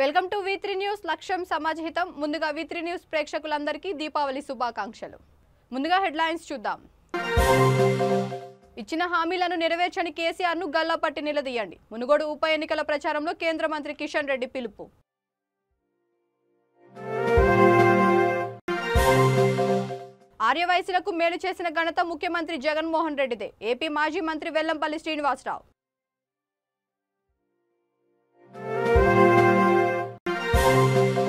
Welcome to V3 news లక్ష్యం సమాజహితం. ముందుగా V3 news ప్రేక్షకులందరికీ దీపావళి శుభాకాంక్షలు. ముందుగా హెడ్లైన్స్ చూద్దాం. ఇచ్చిన హామీలను నెరవేర్చని కేసీఆర్ ను గల్లాపట్టి నిలదీయండి. మునుగోడు ఉప ఎన్నికల ప్రచారంలో కేంద్ర మంత్రి కిషన్ రెడ్డి పిలుపు. ఆర్యవైశ్యులకు మేలు చేసిన ఘనత ముఖ్యమంత్రి జగన్మోహన్ రెడ్డిదే. ఏపీ మాజీ మంత్రి వెల్లంపల్లి శ్రీనివాసరావు.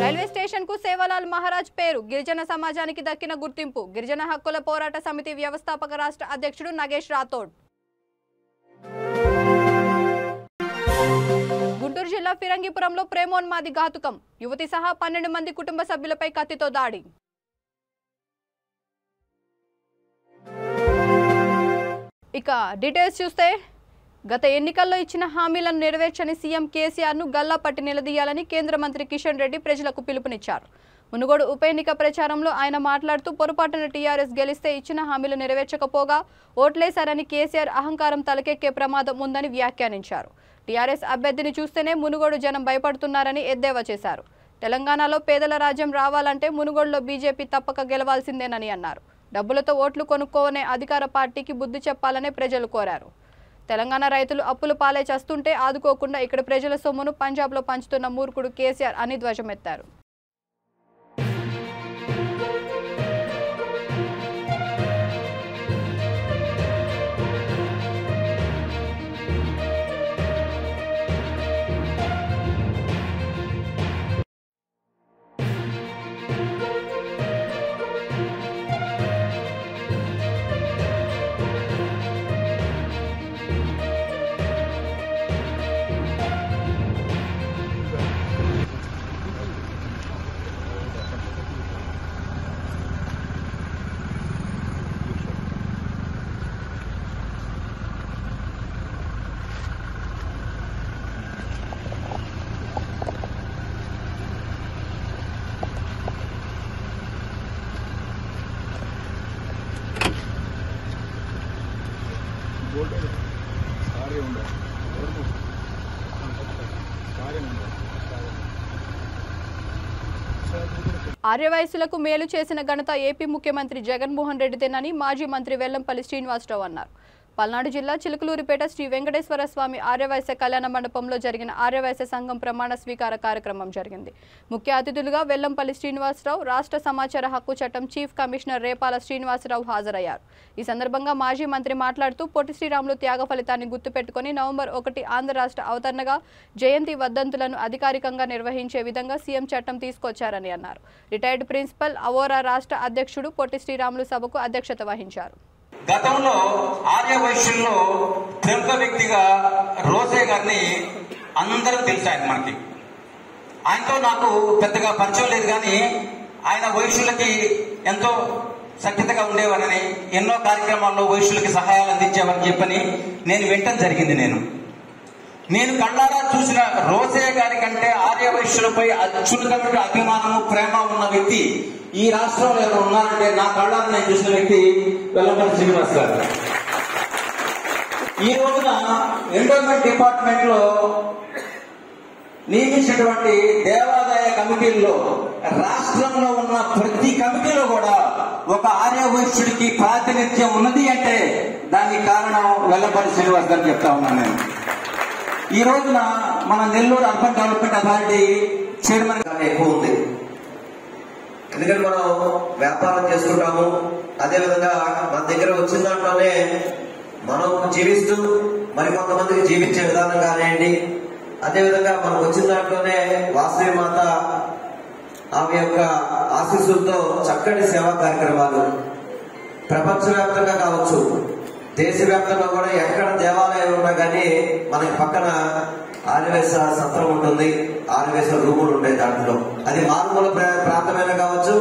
రైల్వే స్టేషన్ కు సేవలాల్ మహారాజ్ పేరు గిరిజన సమాజానికి దక్కిన గుర్తింపు. గిరిజన హక్కుల పోరాట సమితి వ్యవస్థాపక రాష్ట్ర అధ్యక్షుడు నగేష్ రాథోడ్. గుంటూరు జిల్లా ఫిరంగిపురంలో ప్రేమోన్మాది ఘాతుకం. యువతి సహా 12 మంది కుటుంబ సభ్యులపై కత్తితో దాడి. ఇక డీటెయిల్స్ చూస్తే, గత ఎన్నికల్లో ఇచ్చిన హామీలను నెరవేర్చని సీఎం కేసీఆర్ ను గల్లాపట్టి నిలదీయాలని కేంద్ర మంత్రి కిషన్ రెడ్డి ప్రజలకు పిలుపునిచ్చారు. మునుగోడు ఉప ఎన్నిక ప్రచారంలో ఆయన మాట్లాడుతూ, పొరపాటున టీఆర్ఎస్ గెలిస్తే ఇచ్చిన హామీలు నెరవేర్చకపోగా ఓట్లేశారని కేసీఆర్ అహంకారం తలకెక్కే ప్రమాదం ఉందని వ్యాఖ్యానించారు. టీఆర్ఎస్ అభ్యర్థిని చూస్తేనే మునుగోడు జనం భయపడుతున్నారని ఎద్దేవా చేశారు. తెలంగాణలో పేదల రాజ్యం రావాలంటే మునుగోడులో బీజేపీ తప్పక గెలవాల్సిందేనని అన్నారు. డబ్బులతో ఓట్లు కొనుక్కోనే అధికార పార్టీకి బుద్ధి చెప్పాలని ప్రజలు కోరారు. తెలంగాణ రైతులు అప్పులు పాలే చేస్తుంటే ఆదుకోకుండా ఇక్కడ ప్రజల సొమ్మును పంజాబ్లో పంచుతున్న మూర్ఖుడు కేసీఆర్ అని ధ్వజమెత్తారు. ఆర్యవైశ్యులకు మేలు చేసిన ఘనత ఏపీ ముఖ్యమంత్రి జగన్మోహన్ రెడ్డిదేనని మాజీ మంత్రి వెల్లంపల్లి శ్రీనివాసరావు అన్నారు. పల్నాడు జిల్లా చిలుకలూరిపేట శ్రీ వెంకటేశ్వర స్వామి ఆర్యవైశ్య కళ్యాణ మండపంలో జరిగిన ఆర్యవైశ్య సంఘం ప్రమాణ స్వీకార కార్యక్రమం జరిగింది. ముఖ్య అతిథులుగా వెల్లంపల్లి శ్రీనివాసరావు, రాష్ట్ర సమాచార హక్కు చట్టం చీఫ్ కమిషనర్ రేపాల శ్రీనివాసరావు హాజరయ్యారు. ఈ సందర్భంగా మాజీ మంత్రి మాట్లాడుతూ, పొట్టి శ్రీరాములు త్యాగ ఫలితాన్ని గుర్తుపెట్టుకుని నవంబర్ 1 ఆంధ్ర రాష్ట్ర అవతరణగా జయంతి వర్ధంతులను అధికారికంగా నిర్వహించే విధంగా సీఎం చట్టం తీసుకొచ్చారని అన్నారు. రిటైర్డ్ ప్రిన్సిపల్ అవోరా రాష్ట్ర అధ్యక్షుడు పొట్టి శ్రీరాములు సభకు అధ్యక్షత వహించారు. గతంలో ఆర్య వైశ్యుల్లో ప్రముఖ వ్యక్తిగా రోసే గారిని అందరూ తెలుసు. ఆయనతో నాకు పెద్దగా పరిచయం లేదు, కానీ ఆయన వైశ్యులకి ఎంతో సఖ్యతగా ఉండేవారని, ఎన్నో కార్యక్రమాల్లో వైశ్యులకి సహాయాలు అందించేవారని చెప్పని నేను వినటం జరిగింది. నేను కళ్ళారా చూసిన రోసే గారి కంటే ఆర్య వైశ్యులపై అత్యున్నతమైన అభిమానము, ప్రేమ ఉన్న వ్యక్తి ఈ రాష్ట్రంలో ఎవరు ఉన్నారంటే నా కళ్ళారా నేను చూసిన వ్యక్తి వెల్లంపల్లి శ్రీనివాస్ గారు. ఈ రోజున ఎండోమెంట్ డిపార్ట్మెంట్ లో నియమించినటువంటి దేవాదాయ కమిటీల్లో రాష్ట్రంలో ఉన్న ప్రతి కమిటీలో కూడా ఒక ఆర్య వైశ్యుడికి ప్రాతినిధ్యం ఉన్నది అంటే దానికి కారణం వెల్లంపల్లి శ్రీనివాస్ గారు చెప్తా ఉన్నాను నేను. ఈ రోజున మన Nellore urban development authority chairman ఎక్కువ ఉంది. ఎందుకంటే మనం వ్యాపారం చేసుకుంటాము, అదేవిధంగా మన దగ్గర వచ్చిన దాంట్లోనే మనం జీవిస్తూ మరికొంతమందికి జీవించే విధానం కానివ్వండి, అదేవిధంగా మనకు వచ్చిన దాంట్లోనే వాసవి మాత ఆమె యొక్క ఆశీస్సులతో చక్కటి సేవా కార్యక్రమాలు ప్రపంచవ్యాప్తంగా కావచ్చు, దేశవ్యాప్తంగా కూడా ఎక్కడ దేవాలయాలు ఉన్నా కానీ మనకి పక్కన ఆర్యవేశ సత్రం ఉంటుంది, ఆర్యవేశ రూములు ఉంటాయి. దాంట్లో అది మారుమూల ప్రాంతమైనా కావచ్చు,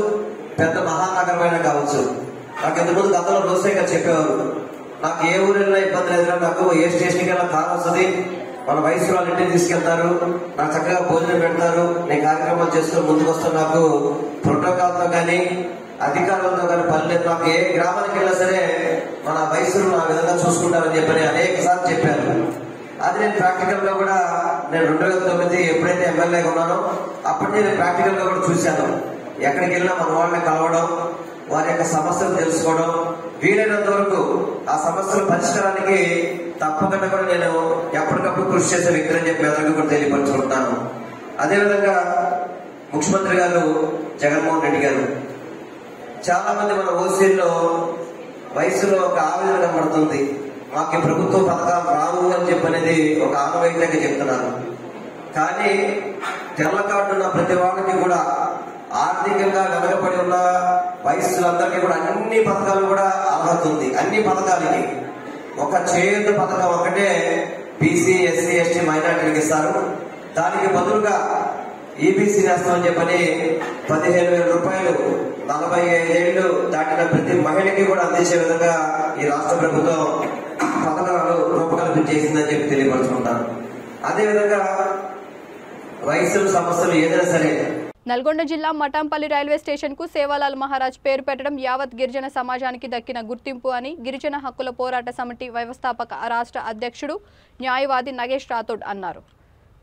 పెద్ద మహానగరమైనా కావచ్చు. నాకు ఇంతకుముందు గతంలో రోసే చెప్పేవారు, నాకు ఏ ఊరిలో ఇబ్బంది లేదు, నాకు ఏ స్టేషన్కి వెళ్ళినా కారు వస్తుంది, మన వయసు వాళ్ళు ఇంటికి తీసుకెళ్తారు, నాకు చక్కగా భోజనం పెడతారు, నేను కార్యక్రమాలు చేసుకుని ముందుకు వస్తాను, నాకు ప్రోటోకాల్తో కానీ అధికారులతో కానీ పని లేదు, నాకు ఏ గ్రామానికి వెళ్ళినా సరే మన వయసును ఆ విధంగా చూసుకుంటారని చెప్పని అనేక సార్లు చెప్పారు. అది నేను ప్రాక్టికల్ గా కూడా నేను 2009 ఎప్పుడైతే ఎమ్మెల్యేగా ఉన్నానో అప్పటి నేను ప్రాక్టికల్ గా కూడా చూశాను. ఎక్కడికి వెళ్ళినా మన వాళ్ళని కలవడం, వారి యొక్క సమస్యలు తెలుసుకోవడం, వీలైనంత వరకు ఆ సమస్యల పరిష్కారానికి తప్పకుండా కూడా నేను ఎప్పటికప్పుడు కృషి చేసే వ్యక్తిని చెప్పి అందరికీ కూడా తెలియపరుచుకుంటున్నాను. అదేవిధంగా ముఖ్యమంత్రి గారు జగన్మోహన్ రెడ్డి గారు చాలా మంది మన ఓసీల్లో వయసులో ఒక ఆవేదన కనబడుతుంది. మాకు ప్రభుత్వ పథకాలు రావు అని చెప్పనేది ఒక ఆనవాయితీగా చెప్తున్నారు. కానీ తెల్ల కార్డు ఉన్న ప్రతి వాళ్ళకి కూడా ఆర్థికంగా వెనకబడి ఉన్న వయస్సులందరికీ కూడా అన్ని పథకాలు కూడా అర్హత ఉంది. అన్ని పథకాలకి ఒక చేయూత పథకం ఒకటే బీసీ, ఎస్సీ, ఎస్టీ, మైనార్టీలకు ఇస్తారు. దానికి బదులుగా ఈబీసీ నేస్తామని చెప్పని 15,000 రూపాయలు 45 ఏళ్లు దాటిన ప్రతి మహిళకి కూడా అందించే విధంగా ఈ రాష్ట్ర ప్రభుత్వం పథకాలు రూపకల్పన చేసిందని చెప్పి తెలియపరుచుకుంటాను. అదేవిధంగా రైతుల సమస్యలు ఏదైనా సరే నల్గొండ జిల్లా మఠంపల్లి రైల్వే స్టేషన్ కు సేవాలాల్ మహారాజ్ పేరు పెట్టడం యావత్ గిరిజన సమాజానికి దక్కిన గుర్తింపు అని గిరిజన హక్కుల పోరాట సమితి వ్యవస్థాపక రాష్ట్ర అధ్యక్షుడు న్యాయవాది నగేష్ రాథోడ్ అన్నారు.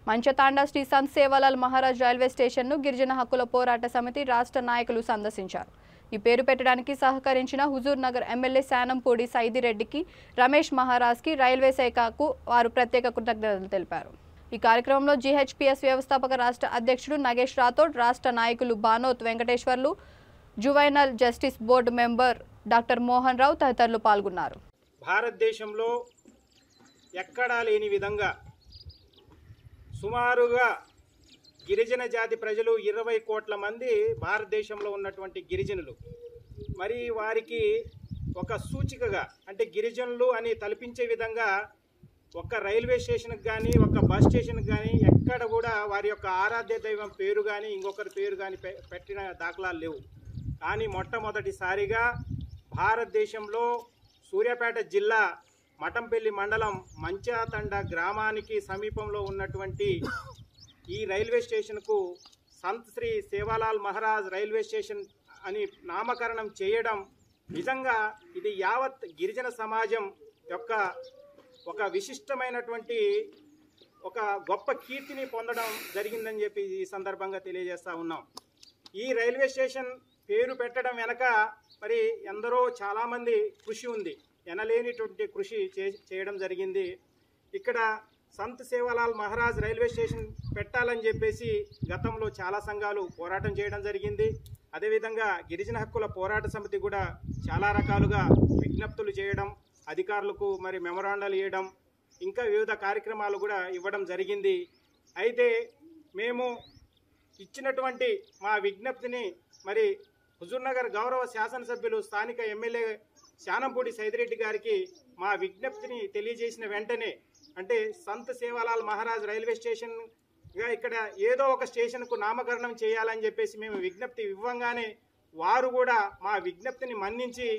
మంచతాండా శ్రీ సంత్ సేవాలాల్ మహారాజ్ రైల్వే స్టేషన్ ను గిరిజన హక్కుల పోరాట సమితి రాష్ట్ర నాయకులు సందర్శించారు. ఈ పేరు పెట్టడానికి సహకరించిన హుజూర్ నగర్ ఎమ్మెల్యే శానంపూడి సైదిరెడ్డికి, రమేష్ మహారాజ్ కి, రైల్వే శాఖకు వారు ప్రత్యేక కృతజ్ఞతలు తెలిపారు. ఈ కార్యక్రమంలో జీహెచ్పీఎస్ వ్యవస్థాపక రాష్ట్ర అధ్యక్షుడు నగేష్ రాథోడ్, రాష్ట్ర నాయకులు Banoth Venkateswarlu, juvenile justice board member doctor Mohan Rao తదితరులు పాల్గొన్నారు. భారతదేశంలో ఎక్కడా లేని విధంగా సుమారుగా గిరిజన జాతి ప్రజలు 20 కోట్ల మంది భారతదేశంలో ఉన్నటువంటి గిరిజనులు. మరి వారికి ఒక సూచికగా అంటే గిరిజనులు అని తలపించే విధంగా ఒక రైల్వే స్టేషన్కి కానీ ఒక బస్ స్టేషన్కి కానీ ఎక్కడ కూడా వారి యొక్క ఆరాధ్య దైవం పేరు కానీ ఇంకొకరి పేరు కానీ పెట్టిన దాఖలాలు లేవు. కానీ మొట్టమొదటిసారిగా భారతదేశంలో సూర్యాపేట జిల్లా మఠంపల్లి మండలం మంచాతండ గ్రామానికి సమీపంలో ఉన్నటువంటి ఈ రైల్వే స్టేషన్కు సంత్ శ్రీ సేవాలాల్ మహారాజ్ రైల్వే స్టేషన్ అని నామకరణం చేయడం నిజంగా ఇది యావత్ గిరిజన సమాజం యొక్క ఒక విశిష్టమైనటువంటి ఒక గొప్ప కీర్తిని పొందడం జరిగిందని చెప్పి ఈ సందర్భంగా తెలియజేస్తూ ఉన్నాం. ఈ రైల్వే స్టేషన్ పేరు పెట్టడం వెనక మరి ఎందరో చాలామంది కృషి ఉంది, ఎనలేనిటువంటి కృషి చేయడం జరిగింది. ఇక్కడ సంత్ సేవాలాల్ మహారాజ్ రైల్వే స్టేషన్ పెట్టాలని చెప్పేసి గతంలో చాలా సంఘాలు పోరాటం చేయడం జరిగింది. అదేవిధంగా గిరిజన హక్కుల పోరాట సమితి కూడా చాలా రకాలుగా విజ్ఞప్తులు చేయడం, అధికారులకు మరి మెమొరాండాలు ఇవ్వడం, ఇంకా వివిధ కార్యక్రమాలు కూడా ఇవ్వడం జరిగింది. అయితే మేము ఇచ్చినటువంటి మా విజ్ఞప్తిని మరి హుజూర్నగర్ గౌరవ శాసనసభ్యులు స్థానిక ఎమ్మెల్యే శానంపూడి సైదిరెడ్డి గారికి మా విజ్ఞప్తిని తెలియజేసిన వెంటనే అంటే సంత్ సేవాలాల్ మహారాజ్ రైల్వే స్టేషన్గా ఇక్కడ ఏదో ఒక స్టేషన్కు నామకరణం చేయాలని చెప్పేసి మేము విజ్ఞప్తి ఇవ్వంగానే వారు కూడా మా విజ్ఞప్తిని మన్నించి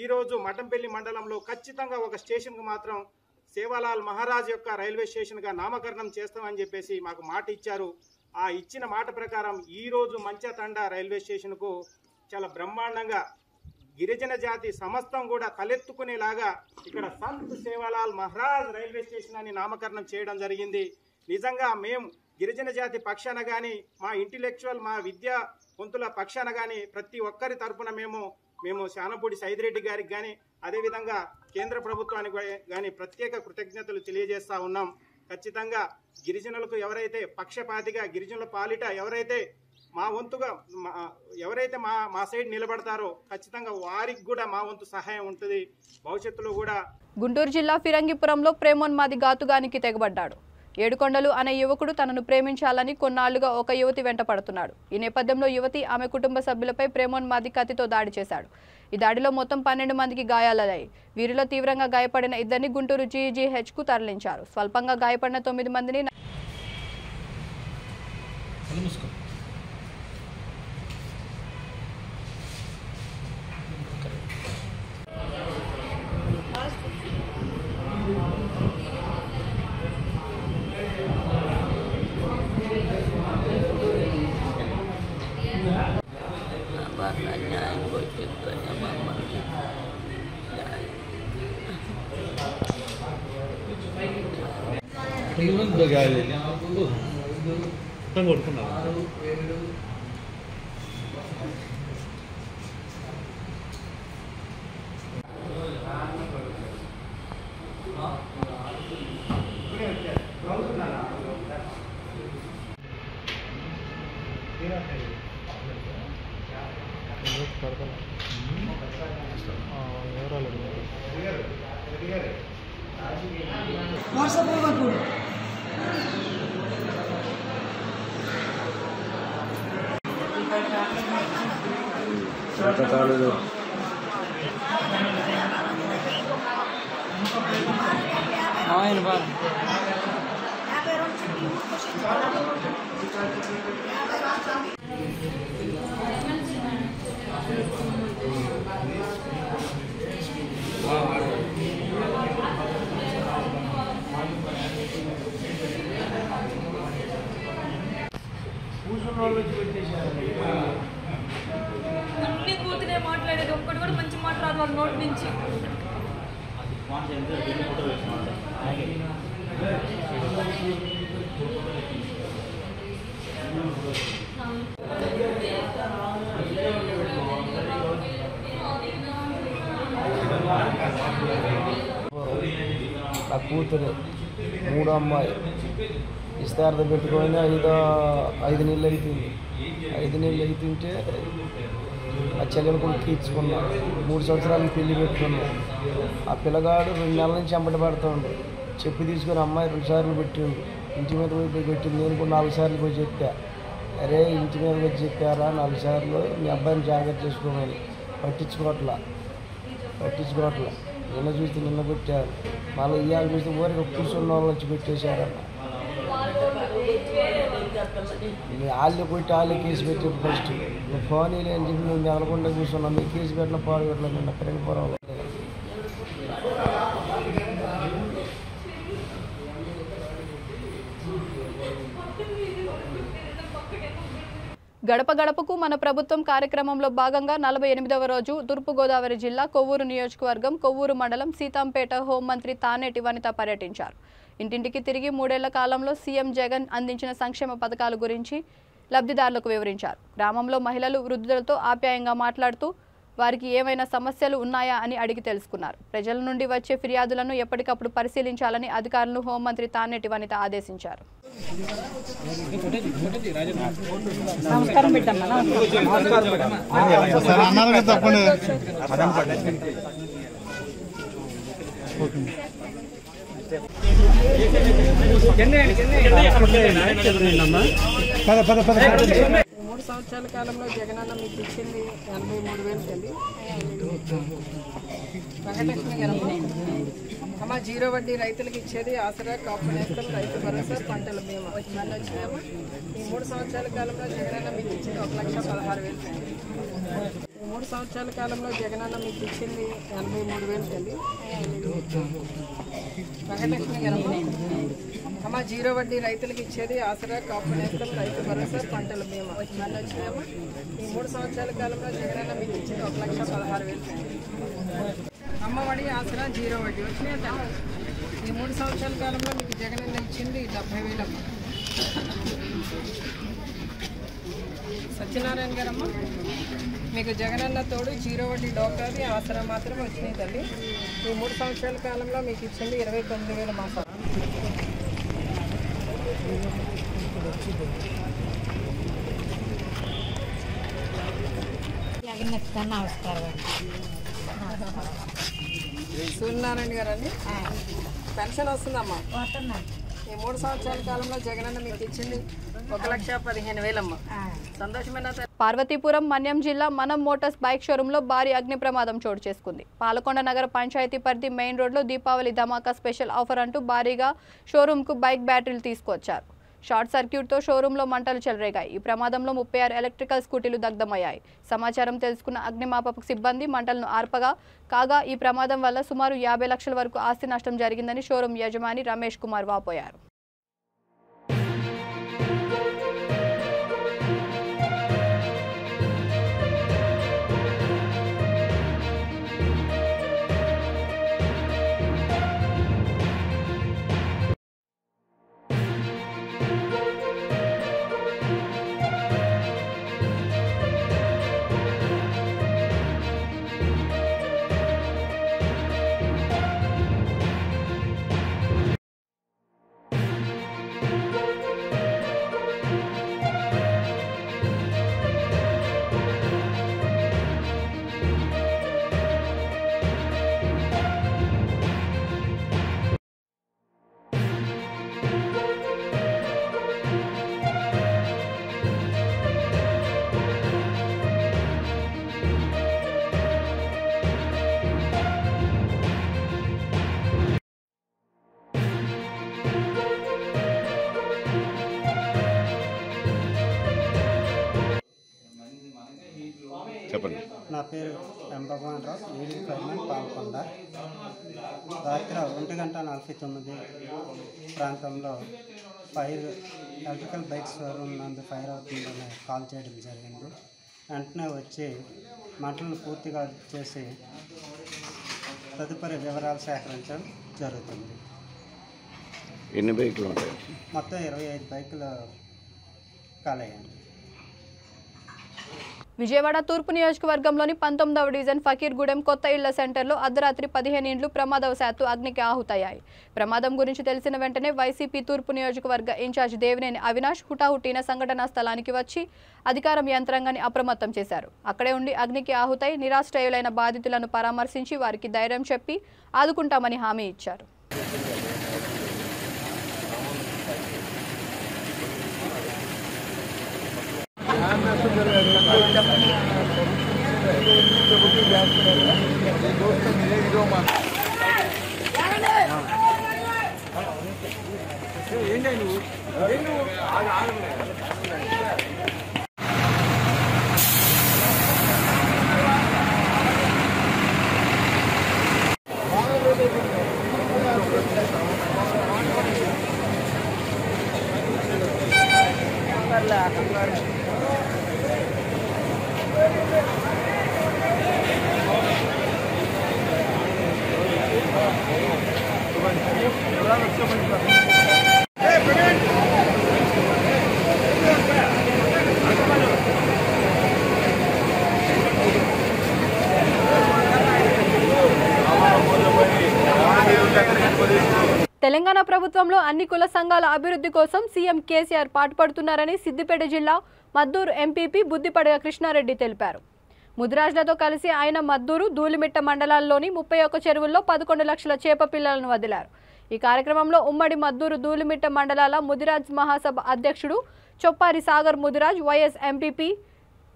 ఈరోజు మఠంపల్లి మండలంలో ఖచ్చితంగా ఒక స్టేషన్కు మాత్రం సేవాలాల్ మహారాజ్ యొక్క రైల్వే స్టేషన్గా నామకరణం చేస్తామని చెప్పేసి మాకు మాట ఇచ్చారు. ఆ ఇచ్చిన మాట ప్రకారం ఈరోజు మంచతండ రైల్వే స్టేషన్కు చాలా బ్రహ్మాండంగా గిరిజన జాతి సమస్తం కూడా తలెత్తుకునేలాగా ఇక్కడ సంత్ సేవాలాల్ మహారాజ్ రైల్వే స్టేషన్ అని నామకరణం చేయడం జరిగింది. నిజంగా మేము గిరిజన జాతి పక్షాన కానీ మా ఇంటలెక్చువల్ మా విద్యా వంతుల పక్షాన కానీ ప్రతి ఒక్కరి తరపున మేము శానంపూడి సైదిరెడ్డి గారికి కానీ అదేవిధంగా కేంద్ర ప్రభుత్వానికి కానీ ప్రత్యేక కృతజ్ఞతలు తెలియజేస్తూ ఉన్నాం. ఖచ్చితంగా గిరిజనులకు ఎవరైతే పక్షపాతిగా గిరిజనుల పాలిట ఎవరైతే మా వంతుగా ఎవరైతే మా సైడ్ నిలబడతారో ఖచ్చితంగా వారికి కూడా మా వంతు సహాయం ఉంటుంది భవిష్యత్తులో కూడా. గుంటూరు జిల్లా ఫిరంగిపురంలో ప్రేమోన్మాది ఘాతుకానికి తెగబడ్డాడు. ఏడుకొండలు అనే యువకుడు తనను ప్రేమించాలని కొన్నాళ్లుగా ఒక యువతి వెంట పడుతున్నాడు. ఈ నేపథ్యంలో యువతి ఆమె కుటుంబ సభ్యులపై ప్రేమోన్మాది కత్తితో దాడి చేశాడు. ఈ దాడిలో మొత్తం 12 మందికి గాయాలయ్యాయి. వీరిలో తీవ్రంగా గాయపడిన 2ని గుంటూరు జీజీహెచ్కు తరలించారు. స్వల్పంగా గాయపడిన 9 మందిని అన్ని పూర్తినే మాట్లాడేది ఒక్కటి కూడా మంచి మాట రాదు వాళ్ళ నోటి నుంచి. నా కూతురు మూడో అమ్మాయి నిశ్చితార్థం పెట్టుకొని 5 నెలలు అవుతుంది. 5 నెలలు అవుతుంటే ఆ చెల్లెలు కొడుకు ఇచ్చుకున్నా. 3 సంవత్సరాలు పెళ్లి పెట్టుకున్నా. ఆ పిల్లగాడు 2 నెలల నుంచి వెంబడి పడుతుండు. చెప్పి తీసుకుని అమ్మాయి 2 సార్లు పెట్టిండు. ఇంటి మీద పోయి పెట్టింది. నేను కూడా 4 సార్లు పోయి చెప్పా, అరే ఇంటి మీద వచ్చి చెప్పారా 4 సార్లు మీ అబ్బాయిని జాగ్రత్త చేసుకోమని. పట్టించుకోవట్లా. నిన్న చూస్తే నిన్న పెట్టారు, మళ్ళీ ఇవాళ చూస్తే ఊరికి కూర్చున్న వాళ్ళు వచ్చి పెట్టేశారన్న. వాళ్ళు కొట్టి వాళ్ళు కేసు పెట్టారు. ఫస్ట్ నువ్వు ఫోన్ అని చెప్పి నువ్వు మెదలకుండా కూర్చున్నావు. మీ కేసు పెట్టిన పాడు పెట్టలేదు. నిన్న ప్రేమపురంలో గడప గడపకు మన ప్రభుత్వం కార్యక్రమంలో భాగంగా 48వ రోజు తూర్పుగోదావరి జిల్లా కొవ్వూరు నియోజకవర్గం కొవ్వూరు మండలం సీతంపేట హోంమంత్రి తానేటి వనిత పర్యటించారు. ఇంటింటికి తిరిగి 3 ఏళ్ల కాలంలో సీఎం జగన్ అందించిన సంక్షేమ పథకాల గురించి లబ్ధిదారులకు వివరించారు. గ్రామంలో మహిళలు వృద్ధులతో ఆప్యాయంగా మాట్లాడుతూ వారికి ఏమైనా సమస్యలు ఉన్నాయా అని అడిగి తెలుసుకున్నారు. ప్రజల నుండి వచ్చే ఫిర్యాదులను ఎప్పటికప్పుడు పరిశీలించాలని అధికారులను హోంమంత్రి తానేటి వనిత ఆదేశించారు. మూడు సంవత్సరాల కాలంలో జగనన్న మీకు ఇచ్చింది 83,000 తల్లి. వెంకటలక్ష్మి గారు అమ్మ జీరో వడ్డీ రైతులకు ఇచ్చేది ఆసరా, కాపు నేస్తం, రైతు భరోసా, పంటల బీమా ఇవన్నీ వచ్చినాయమ్మా. ఈ 3 సంవత్సరాల కాలంలో జగనన్న మీకు ఇచ్చింది 1,16,000 తల్లి. ఈ 3 సంవత్సరాల కాలంలో జగనన్న మీకు ఇచ్చింది 83,000 తల్లి. వెంకటలక్ష్మి గారు అమ్మ జీరో వడ్డీ రైతులకు ఇచ్చేది ఆసరా, కాపు నేస్తం, రైతు భరోసా, పంటల బీమా ఇవన్నీ వచ్చినాయమ్మా. ఈ 3 సంవత్సరాల కాలంలో జగనన్న మీకు ఇచ్చింది 1,16,000 తల్లి. అమ్మఒడి ఆసరా జీరో వడ్డీ వచ్చినాయి తల్లి. ఈ 3 సంవత్సరాల కాలంలో మీకు జగనన్న ఇచ్చింది 70,000 అమ్మ. సత్యనారాయణ గారమ్మ మీకు జగనన్న తోడు జీరో వడ్డీ డోకాది ఆసరా మాత్రం వచ్చినాయి తల్లి. ఈ 3 సంవత్సరాల కాలంలో మీకు ఇచ్చింది 29,000 మాసాలు. సూర్యనారాయణ గారు అండి పెన్షన్ వస్తుందమ్మా. ఈ 3 సంవత్సరాల కాలంలో జగనన్న మీకు ఇచ్చింది 1,15,000 అమ్మ. సంతోషమైన పార్వతీపురం మన్యం జిల్లా మనం మోటార్స్ బైక్ షోరూంలో భారీ అగ్ని ప్రమాదం చోటు చేసుకుంది. పాలకొండ నగర పంచాయతీ పరిధి మెయిన్ రోడ్లో దీపావళి ధమాకా స్పెషల్ ఆఫర్ అంటూ భారీగా షోరూంకు బైక్ బ్యాటరీలు తీసుకొచ్చారు. షార్ట్ సర్క్యూట్తో షోరూంలో మంటలు చెలరేగాయి. ఈ ప్రమాదంలో 36 ఎలక్ట్రికల్ స్కూటీలు దగ్ధమయ్యాయి. సమాచారం తెలుసుకున్న అగ్నిమాపక సిబ్బంది మంటలను ఆర్పగా కాగా ఈ ప్రమాదం వల్ల సుమారు 50 లక్షల వరకు ఆస్తి నష్టం జరిగిందని షోరూం యజమాని రమేష్ కుమార్ వాపోయారు. చెప్పండి. నా పేరు ఎం భగవాన్ రావు, లీడింగ్ ఫైర్మెన్ పాల్కొండ. రాత్రి 1:49 ప్రాంతంలో ఫైర్ ఎలక్ట్రికల్ బైక్ షోరూమ్ నందు ఫైర్ అవుతుందని కాల్ చేయడం జరిగింది. వెంటనే వచ్చి మంటలను పూర్తిగా చేసి తదుపరి వివరాలు సేకరించడం జరుగుతుంది. ఎన్ని బైకులు ఉంటాయి? మొత్తం 25 బైకులు కాలేయండి. విజయవాడ తూర్పు నియోజకవర్గంలోని 19వ డివిజన్ ఫకీర్గూడెం కొత్త ఇళ్ల సెంటర్లో అర్ధరాత్రి 15 ఇండ్లు ప్రమాదవశాత్తు అగ్నికి ఆహుతయ్యాయి. ప్రమాదం గురించి తెలిసిన వెంటనే వైసీపీ తూర్పు నియోజకవర్గ ఇన్ఛార్జ్ దేవినేని అవినాష్ హుటాహుటిన సంఘటనా స్థలానికి వచ్చి అధికారం యంత్రాంగాన్ని అప్రమత్తం చేశారు. అక్కడే ఉండి అగ్నికి ఆహుతై నిరాశ్రయులైన బాధితులను పరామర్శించి వారికి ధైర్యం చెప్పి ఆదుకుంటామని హామీ ఇచ్చారు. తెలంగాణ ప్రభుత్వంలో అన్ని కుల సంఘాల అభివృద్ధి కోసం సీఎం కేసీఆర్ పాటుపడుతున్నారని సిద్దిపేట జిల్లా మద్దూరు ఎంపీపీ బుద్దిపడగ కృష్ణారెడ్డి తెలిపారు. ముదిరాజులతో కలిసి ఆయన మద్దూరు, ధూళిమిట్ట మండలాల్లోని 31 చెరువుల్లో 11 లక్షల చేప పిల్లలను వదిలారు. ఈ కార్యక్రమంలో ఉమ్మడి మద్దూరు, ధూళిమిట్ట మండలాల ముదిరాజ్ మహాసభ అధ్యక్షుడు చొప్పారి సాగర్ ముదిరాజ్, వైఎస్ ఎంపీపీ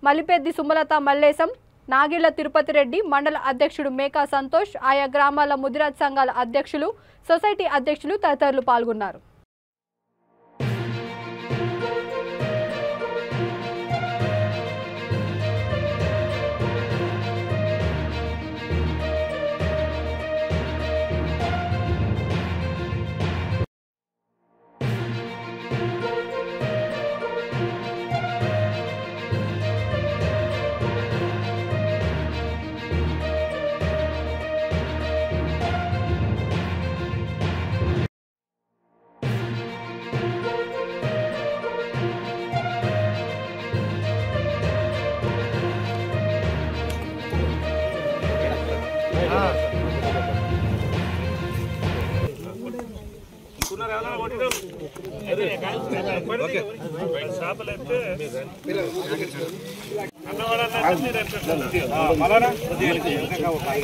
మలిపెద్ది సుమలత మల్లేశం, నాగిళ్ల తిరుపతి రెడ్డి, మండల అధ్యక్షుడు మేకా సంతోష్, ఆయా గ్రామాల ముదిరాజ్ సంఘాల అధ్యక్షులు, సొసైటీ అధ్యక్షులు తదితరులు పాల్గొన్నారు.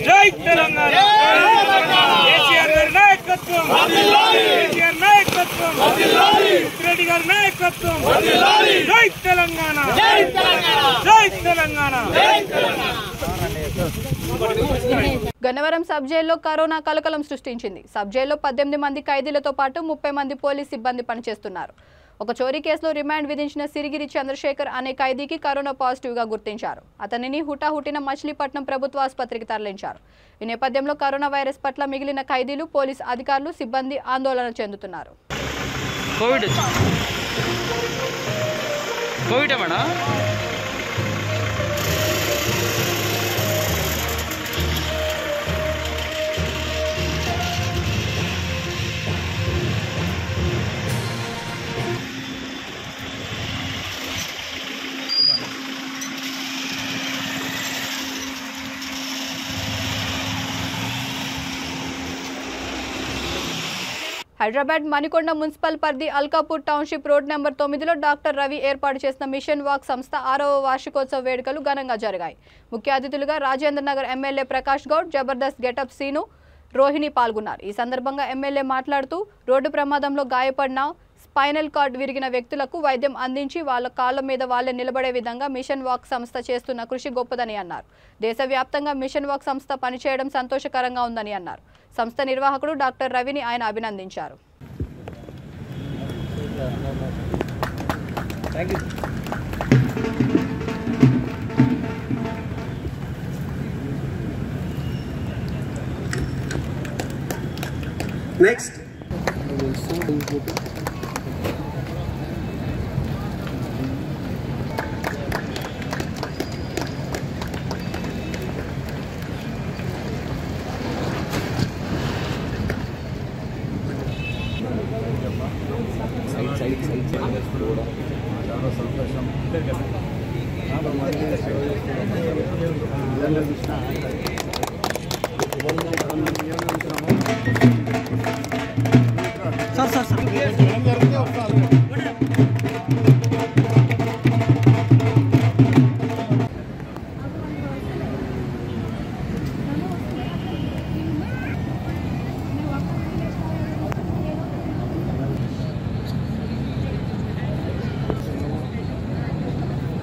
జై తెలంగాణ, కేసీఆర్ గారి నాయకత్వం, కేసీఆర్ నాయకత్వం, రెడ్డి గారి నాయకత్వం, జై తెలంగాణ, జై తెలంగాణ. గన్నవరం సబ్ జైల్లో కరోనా కలకలం సృష్టించింది. సబ్ జైల్లో 18 మంది ఖైదీలతో పాటు 30 మంది పోలీస్ సిబ్బంది పనిచేస్తున్నారు. ఒక చోరీ కేసులో రిమాండ్ విధించిన సిరిగిరి చంద్రశేఖర్ అనే ఖైదీకి కరోనా పాజిటివ్ గా గుర్తించారు. అతనిని హుటాహుటిన మచిలీపట్నం ప్రభుత్వ ఆసుపత్రికి తరలించారు. ఈ నేపథ్యంలో కరోనా వైరస్ పట్ల మిగిలిన ఖైదీలు, పోలీస్ అధికారులు, సిబ్బంది ఆందోళన చెందుతున్నారు. హైదరాబాద్ మణికొండ మున్సిపల్ పరిధి అల్కాపూర్ టౌన్షిప్ రోడ్ నెంబర్ 9లో డాక్టర్ రవి ఏర్పాటు చేసిన మిషన్ వాక్ సంస్థ 6వ వార్షికోత్సవ వేడుకలు ఘనంగా జరిగాయి. ముఖ్య అతిథులుగా రాజేంద్ర నగర్ ఎమ్మెల్యే ప్రకాష్ గౌడ్, జబర్దస్త్ గెటప్ సీను, రోహిణి పాల్గొన్నారు. ఈ సందర్భంగా ఎమ్మెల్యే మాట్లాడుతూ రోడ్డు ప్రమాదంలో గాయపడిన, స్పైనల్ కార్డ్ విరిగిన వ్యక్తులకు వైద్యం అందించి వాళ్ళ కాళ్ల మీద వాళ్లే నిలబడే విధంగా మిషన్ వాక్ సంస్థ చేస్తున్న కృషి గొప్పదని అన్నారు. దేశవ్యాప్తంగా మిషన్ వాక్ సంస్థ పనిచేయడం సంతోషకరంగా ఉందని అన్నారు. సంస్థ నిర్వాహకుడు డాక్టర్ రవిని ఆయన అభినందించారు. Next.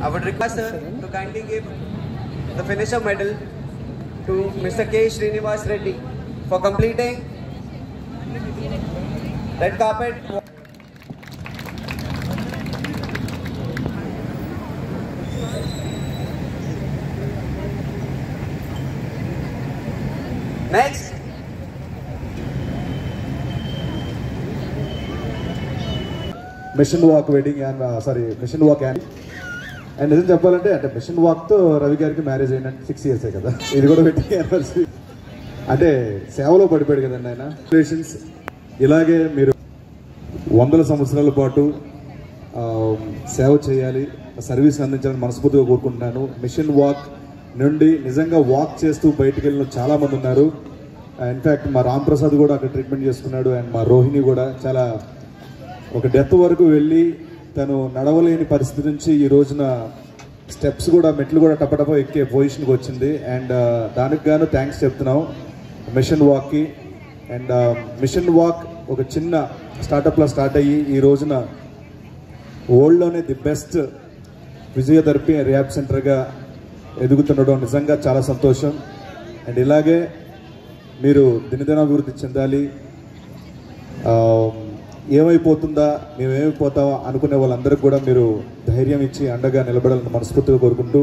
I would request sir to kindly give the finisher medal to Mr. K. Srinivas Reddy for completing red carpet. Next. Mission walk wedding mission walk and నిజం చెప్పాలంటే అంటే మిషన్ వాక్తో రవి గారికి మ్యారేజ్ అయినట్టు 6 years కదా. ఇది కూడా వెడ్డింగ్ యానివర్సరీ. అంటే సేవలో పడిపోయాడు కదండి ఆయన. రిలేషన్స్ ఇలాగే మీరు 100 సంవత్సరాల పాటు సేవ చేయాలి, సర్వీస్ అందించాలని మనస్ఫూర్తిగా కోరుకుంటున్నాను. మిషన్ వాక్ నుండి నిజంగా వాక్ చేస్తూ బయటికి వెళ్ళిన చాలామంది ఉన్నారు. ఇన్ఫ్యాక్ట్ మా రామ్ ప్రసాద్ కూడా అక్కడ ట్రీట్మెంట్ చేసుకున్నాడు. అండ్ మా రోహిణి కూడా చాలా ఒక డెత్ వరకు వెళ్ళి తను నడవలేని పరిస్థితి నుంచి ఈ రోజున స్టెప్స్ కూడా మెట్లు కూడా టపటప ఎక్కే పొజిషన్కి వచ్చింది. అండ్ దానికి గాను థ్యాంక్స్ చెప్తున్నాం మిషన్ వాక్కి. అండ్ మిషన్ వాక్ ఒక చిన్న స్టార్టప్లో స్టార్ట్ అయ్యి ఈ రోజున వరల్డ్లోనే ది బెస్ట్ ఫిజియోథెరపీ రిహాబ్ సెంటర్గా ఎదుగుతుండడం నిజంగా చాలా సంతోషం. అండ్ ఇలాగే మీరు దినదినాభివృద్ధి చెందాలి. ఏమైపోతుందా మేమేమైపోతావా అనుకునే వాళ్ళందరికీ కూడా మీరు ధైర్యం ఇచ్చి అండగా నిలబడాలని మనస్ఫూర్తిగా కోరుకుంటూ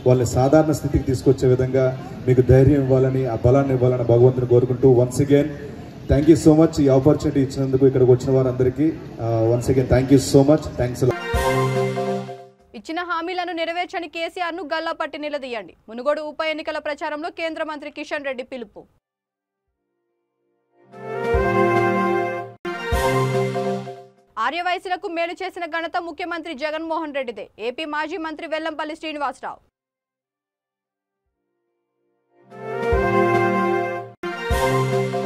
వాళ్ళని సాధారణ స్థితికి తీసుకొచ్చే విధంగా మీకు ధైర్యం ఇవ్వాలని, ఆ బలాన్ని ఇవ్వాలని భగవంతుని కోరుకుంటూ once again thank you so much. ఈ ఆపర్చునిటీ ఇచ్చినందుకు ఇక్కడికి వచ్చిన వారందరికీ once again thank you so much. Thanks. ఇచ్చిన హామీలను నెరవేర్చని కేసీఆర్ను గల్లాపట్టి నిలదీయండి. మునుగోడు ఉప ఎన్నికల ప్రచారంలో కేంద్ర మంత్రి కిషన్ రెడ్డి పిలుపు. ఆర్యవైశ్యులకు మేలు చేసిన ఘనత ముఖ్యమంత్రి జగన్మోహన్ రెడ్డిదే. ఏపీ మాజీ మంత్రి వెల్లంపల్లి శ్రీనివాసరావు.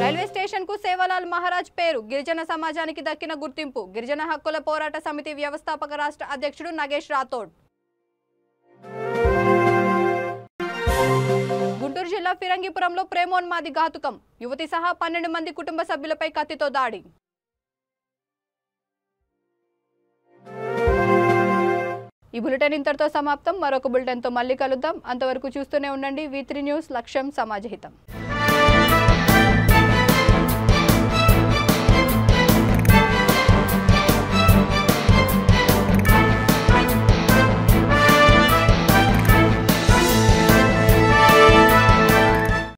రైల్వే స్టేషన్ కు సేవలాల్ మహారాజ్ పేరు గిరిజన సమాజానికి దక్కిన గుర్తింపు. గిరిజన హక్కుల పోరాట సమితి వ్యవస్థాపక రాష్ట్ర అధ్యక్షుడు నగేష్ రాథోడ్. గుంటూరు జిల్లా ఫిరంగిపురంలో ప్రేమోన్మాది ఘాతుకం. యువతి సహా 12 మంది కుటుంబ సభ్యులపై కత్తితో దాడి. ఈ బులెటిన్ ఇంతటితో సమాప్తం. మరొక బులెటిన్తో మళ్ళీ కలుద్దాం. అంతవరకు చూస్తూనే ఉండండి V3 న్యూస్. లక్ష్యం సమాజహితం.